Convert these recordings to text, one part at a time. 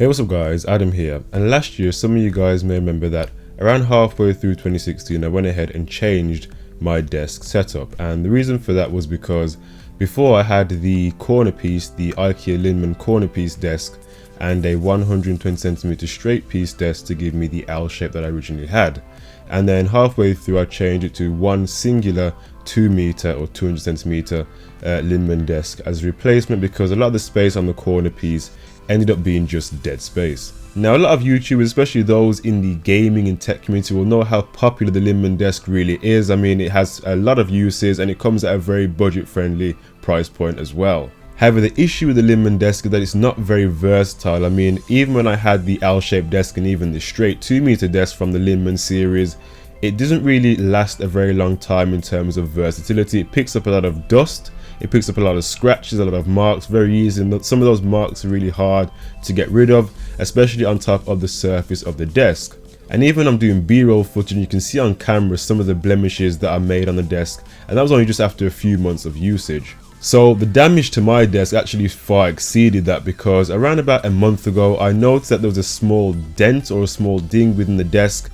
Hey, what's up guys, Adam here, and last year some of you guys may remember that around halfway through 2016 I went ahead and changed my desk setup, and the reason for that was because before I had the corner piece, the IKEA Lindemann corner piece desk, and a 120cm straight piece desk to give me the L shape that I originally had. And then halfway through I changed it to one singular 2 meter or 200cm Lindemann desk as a replacement, because a lot of the space on the corner piece ended up being just dead space. Now a lot of YouTubers, especially those in the gaming and tech community, will know how popular the Lindemann desk really is. I mean, it has a lot of uses and it comes at a very budget friendly price point as well. However, the issue with the Lindemann desk is that it's not very versatile. I mean, even when I had the L-shaped desk and even the straight 2 meter desk from the Lindemann series, it doesn't really last a very long time in terms of versatility. It picks up a lot of dust, it picks up a lot of scratches, a lot of marks very easy, and some of those marks are really hard to get rid of, especially on top of the surface of the desk. And even when I'm doing B-roll footage, you can see on camera some of the blemishes that are made on the desk, and that was only just after a few months of usage. So the damage to my desk actually far exceeded that, because around about a month ago I noticed that there was a small dent or a small ding within the desk,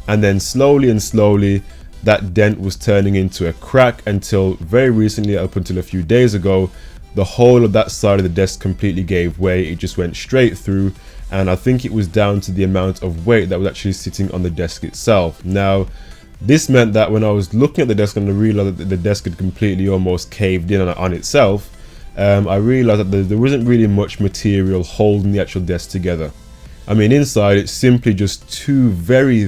and then slowly and slowly that dent was turning into a crack until very recently, up until a few days ago, the whole of that side of the desk completely gave way. It just went straight through, and I think it was down to the amount of weight that was actually sitting on the desk itself. Now this meant that when I was looking at the desk and I realized that the desk had completely almost caved in on itself, I realized that there wasn't really much material holding the actual desk together. I mean, inside it's simply just two very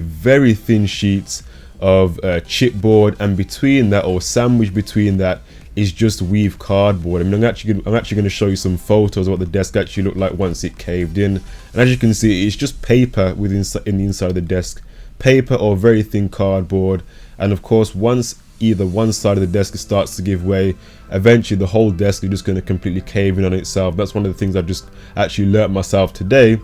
thin sheets of chipboard, and between that, or sandwiched between that, is just weave cardboard. I mean, I'm actually going to show you some photos of what the desk actually looked like once it caved in, and as you can see, it's just paper in the inside of the desk, paper or very thin cardboard. And of course, once either one side of the desk starts to give way, eventually the whole desk is just going to completely cave in on itself. That's one of the things I've just actually learnt myself today.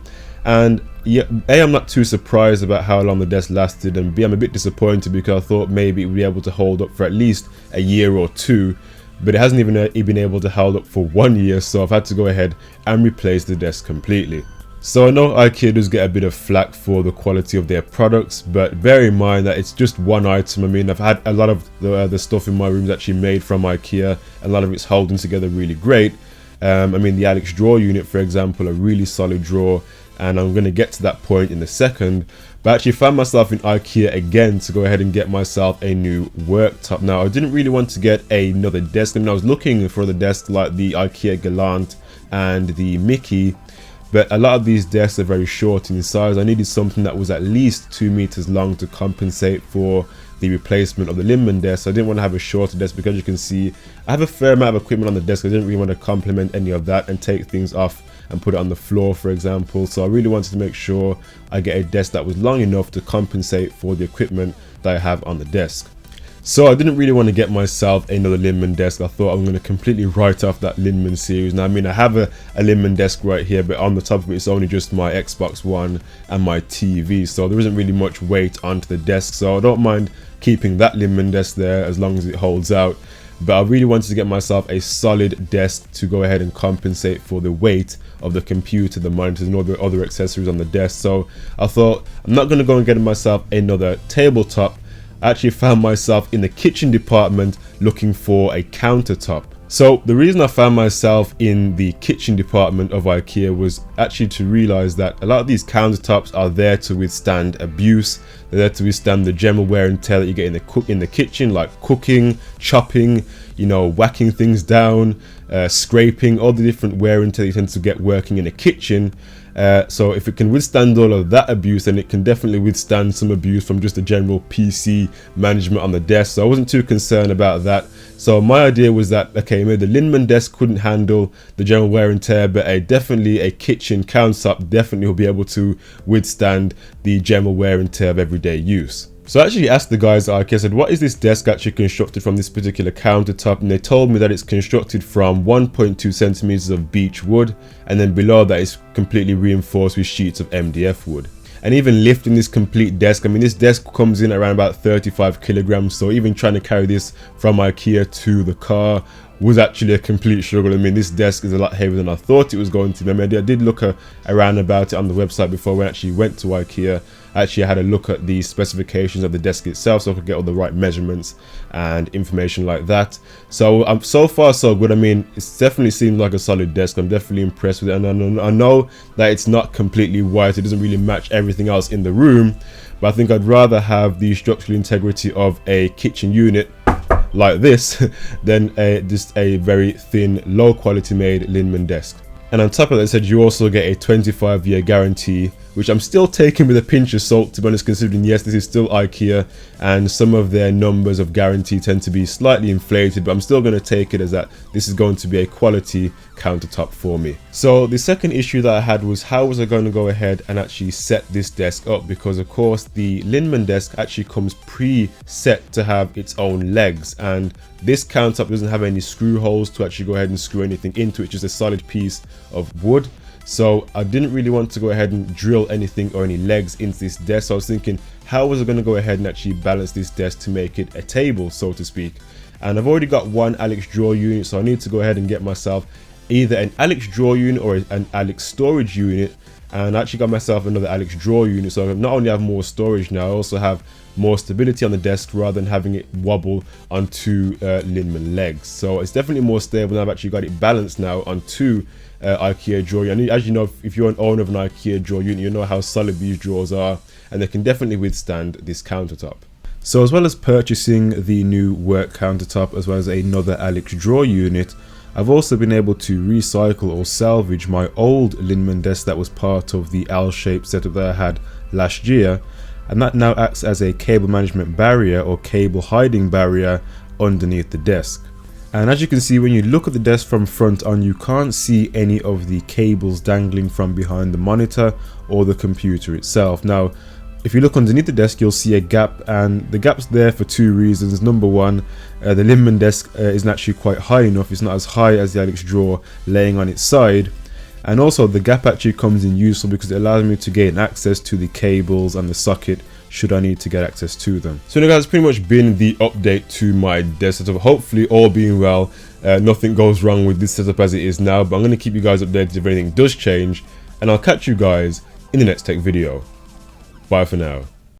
And yeah, A, I'm not too surprised about how long the desk lasted, and B, I'm a bit disappointed because I thought maybe it would be able to hold up for at least a year or two, but it hasn't even been able to hold up for 1 year, so I've had to go ahead and replace the desk completely. So I know IKEA does get a bit of flack for the quality of their products, but bear in mind that it's just one item. I mean, I've had a lot of the stuff in my room is actually made from IKEA, a lot of it's holding together really great. I mean, the Alex drawer unit, for example, a really solid drawer, and I'm going to get to that point in a second. But I actually found myself in IKEA again to go ahead and get myself a new worktop. Now, I didn't really want to get another desk. I mean, I was looking for the desk like the IKEA Galant and the Mickey, but a lot of these desks are very short in size. I needed something that was at least 2 meters long to compensate for the replacement of the Lindemann desk. I didn't want to have a shorter desk because you can see I have a fair amount of equipment on the desk. I didn't really want to complement any of that and take things off and put it on the floor, for example. So I really wanted to make sure I get a desk that was long enough to compensate for the equipment that I have on the desk. So I didn't really want to get myself another Lindemann desk. I thought I'm going to completely write off that Lindemann series. Now, I mean, I have a Lindemann desk right here, but on the top of it, it's only just my Xbox One and my TV. So there isn't really much weight onto the desk. So I don't mind keeping that Lindemann desk there as long as it holds out. But I really wanted to get myself a solid desk to go ahead and compensate for the weight of the computer, the monitors, and all the other accessories on the desk. So I thought I'm not going to go and get myself another tabletop. I actually found myself in the kitchen department looking for a countertop. So the reason I found myself in the kitchen department of IKEA was actually to realize that a lot of these countertops are there to withstand abuse. They're there to withstand the general wear and tear that you get in the kitchen, like cooking, chopping, you know, whacking things down, scraping, all the different wear and tear you tend to get working in a kitchen. So if it can withstand all of that abuse, then it can definitely withstand some abuse from just the general PC management on the desk. So I wasn't too concerned about that. So my idea was that, okay, maybe the Lindemann desk couldn't handle the general wear and tear, but definitely a kitchen countertop definitely will be able to withstand the general wear and tear of everyday use. So I actually asked the guys at IKEA, I said, what is this desk actually constructed from, this particular countertop? And they told me that it's constructed from 1.2 centimeters of beech wood, and then below that is completely reinforced with sheets of MDF wood. And even lifting this complete desk, I mean, this desk comes in around about 35 kilograms, so even trying to carry this from IKEA to the car was actually a complete struggle. I mean, this desk is a lot heavier than I thought it was going to be. I mean, I did look around about it on the website before when I actually went to IKEA. Actually, I had a look at the specifications of the desk itself so I could get all the right measurements and information like that. So so far so good. I mean, it definitely seems like a solid desk. I'm definitely impressed with it, and I know that it's not completely white. It doesn't really match everything else in the room, but I think I'd rather have the structural integrity of a kitchen unit like this than just a very thin, low quality made Lindemann desk. And on top of that, it said you also get a 25-year guarantee, which I'm still taking with a pinch of salt, to be honest, considering yes, this is still IKEA and some of their numbers of guarantee tend to be slightly inflated, but I'm still going to take it as that this is going to be a quality countertop for me. So the second issue that I had was how was I going to go ahead and actually set this desk up, because of course the Lindemann desk actually comes pre-set to have its own legs, and this countertop doesn't have any screw holes to actually go ahead and screw anything into it, just a solid piece of wood. So I didn't really want to go ahead and drill anything or any legs into this desk. So I was thinking, how was I going to go ahead and actually balance this desk to make it a table, so to speak? And I've already got one Alex drawer unit, so I need to go ahead and get myself either an Alex drawer unit or an Alex storage unit. And I actually got myself another Alex drawer unit, so I not only have more storage now, I also have more stability on the desk rather than having it wobble on two Lindemann legs. So it's definitely more stable, and I've actually got it balanced now on two IKEA drawer. And as you know, if you're an owner of an IKEA drawer unit, you know how solid these drawers are, and they can definitely withstand this countertop. So as well as purchasing the new work countertop as well as another Alex drawer unit, I've also been able to recycle or salvage my old Lindemann desk that was part of the L-shaped setup that I had last year, and that now acts as a cable management barrier or cable hiding barrier underneath the desk. And as you can see, when you look at the desk from front on, you can't see any of the cables dangling from behind the monitor or the computer itself. Now, if you look underneath the desk, you'll see a gap, and the gap's there for two reasons. Number one, the Lindemann desk isn't actually quite high enough. It's not as high as the Alex drawer laying on its side. And also the gap actually comes in useful because it allows me to gain access to the cables and the socket should I need to get access to them. So anyway, that's pretty much been the update to my desk setup. Hopefully all being well, nothing goes wrong with this setup as it is now, but I'm going to keep you guys updated if anything does change, and I'll catch you guys in the next tech video. Bye for now.